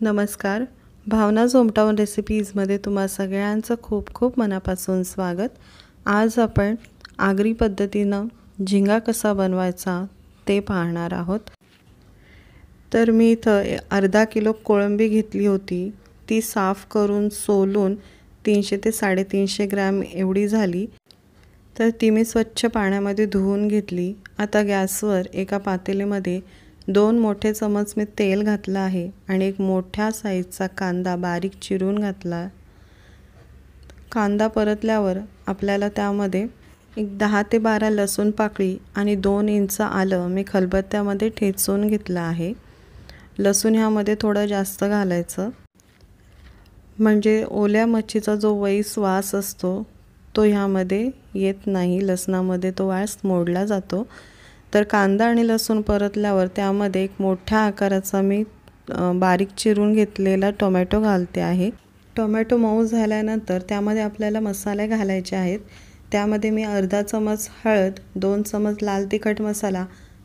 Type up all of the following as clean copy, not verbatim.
नमस्कार. भावना झोमटावून रेसिपीजमध्ये तुम्हा सगळ्यांचं खूप खूप मनापासून स्वागत. आज आपण आगरी पद्धतीनं झिंगा कसा बनवायचा ते पाहणार आहोत. तर मी इथं अर्धा किलो कोळंबी घेतली होती. ती साफ करून सोलून 300 ते 350 ग्रॅम एवढी झाली. तर ती मी स्वच्छ पाण्यामध्ये धुवून घेतली. आता गॅसवर एका पातेल्यामध्ये 2 मोठे चमच मी तेल घातलं आहे आणि एक मोठ्या साईजचा कांदा बारीक चिरून घातला. कांदा परतल्यावर आपल्याला त्यामध्ये एक 10 ते 12 लसूण पाकळी आणि 2 इंच आलं मी खलबत्त्यामध्ये ठेचून घेतलं आहे. लसूण ह्यामध्ये थोडं जास्त घालायचं, म्हणजे ओल्या मच्छीचा जो वैस वास असतो तो ह्यामध्ये येत नाही. लसणामध्ये तो वास मोडला जातो. तर कांदा आणि लसूण परतल्यावर त्यामध्ये एक मोठ्या आकाराचा मी बारीक चिरून घेतलेला टोमॅटो घालते आहे. टोमॅटो मऊ झाल्यानंतर त्यामध्ये आपल्याला मसाले घालायचे आहेत. त्यामध्ये मी अर्धा चमच हळद, 2 चमच लाल तिखट मसाला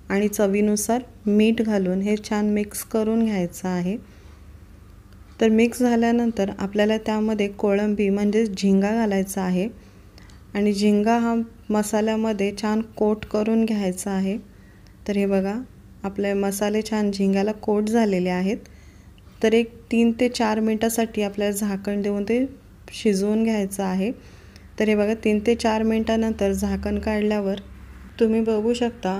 आणि चवीनुसार मीठ घालून हे छान मिक्स करून घ्यायचं आहे. तर मिक्स झाल्यानंतर आपल्याला त्यामध्ये कोळंबी म्हणजे झिंगा घालायचा आहे आणि झिंगा हा मसाल्यामध्ये छान कोट करून घ्यायचा आहे. तर हे बघा, आपले मसाले छान झिंग्याला कोट झालेले आहेत. तर एक 3 ते 4 मिनटासाठी आपल्याला झाकण देऊन ते शिजवून घ्यायचं आहे. तर हे बघा, 3 ते 4 मिनटानंतर झाकण काढल्यावर तुम्ही बघू शकता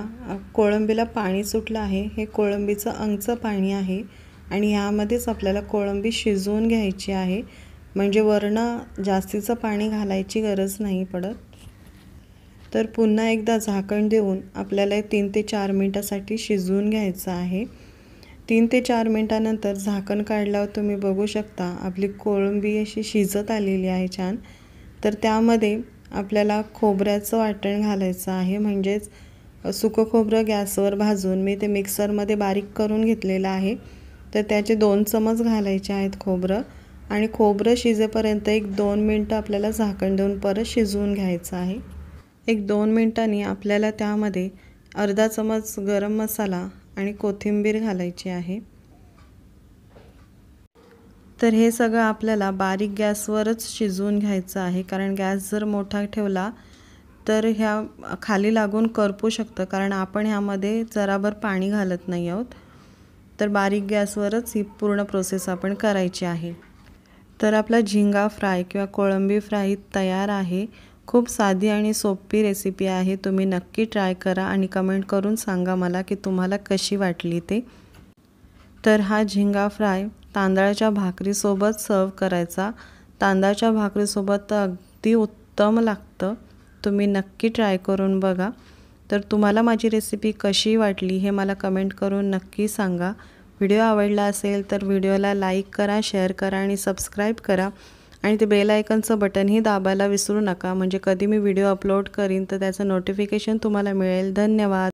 कोळंबीला पाणी सुटलं आहे. हे कोळंबीचं अंगचं पाणी आहे आणि ह्यामध्येच आपल्याला कोळंबी शिजवून घ्यायची आहे, म्हणजे वरनं जास्तीचं पाणी घालायची गरज नाही पडत. तर पुन्हा एकदा झाकण देऊन आपल्याला 3 ते 4 मिनटासाठी शिजवून घ्यायचं आहे. 3 ते 4 मिनटानंतर झाकण काढल्यावर तुम्ही बघू शकता आपली कोळंबी अशी शिजत आलेली आहे छान. तर त्यामध्ये आपल्याला खोबऱ्याचं वाटण घालायचं आहे, म्हणजेच सुकं खोबरं गॅसवर भाजून मी ते मिक्सरमध्ये बारीक करून घेतलेलं आहे. तर त्याचे 2 चमच घालायचे आहेत खोबरं, आणि खोबरं शिजेपर्यंत एक 2 मिनटं आपल्याला झाकण देऊन परत शिजवून घ्यायचं आहे. एक 2 मिनटांनी आपल्याला त्यामध्ये अर्धा चमच गरम मसाला आणि कोथिंबीर घालायची आहे. तर हे सगळं आपल्याला बारीक गॅसवरच शिजवून घ्यायचं आहे, कारण गॅस जर मोठा ठेवला तर ह्या खाली लागून करपू शकतं, कारण आपण ह्यामध्ये जराभर पाणी घालत नाही आहोत. तर बारीक गॅसवरच ही पूर्ण प्रोसेस आपण करायची आहे. तर आपला झिंगा फ्राय किंवा कोळंबी फ्राय तयार आहे. खूप साधी आणि सोपी रेसिपी आहे. तुम्ही नक्की ट्राय करा आणि कमेंट करून सांगा मला की तुम्हाला कशी वाटली ते. तर हा झिंगा फ्राय तांदळाच्या भाकरीसोबत सर्व करायचा. तांदळाच्या भाकरीसोबत तर अगदी उत्तम लागतं. तुम्ही नक्की ट्राय करून बघा. तर तुम्हाला माझी रेसिपी कशी वाटली हे मला कमेंट करून नक्की सांगा. व्हिडिओ आवडला असेल तर व्हिडिओला लाईक करा, शेअर करा आणि सबस्क्राईब करा, आणि ते बेल आयकॉनचं बटनही दाबायला विसरू नका, म्हणजे कधी मी व्हिडिओ अपलोड करीन तर त्याचं नोटिफिकेशन तुम्हाला मिळेल. धन्यवाद.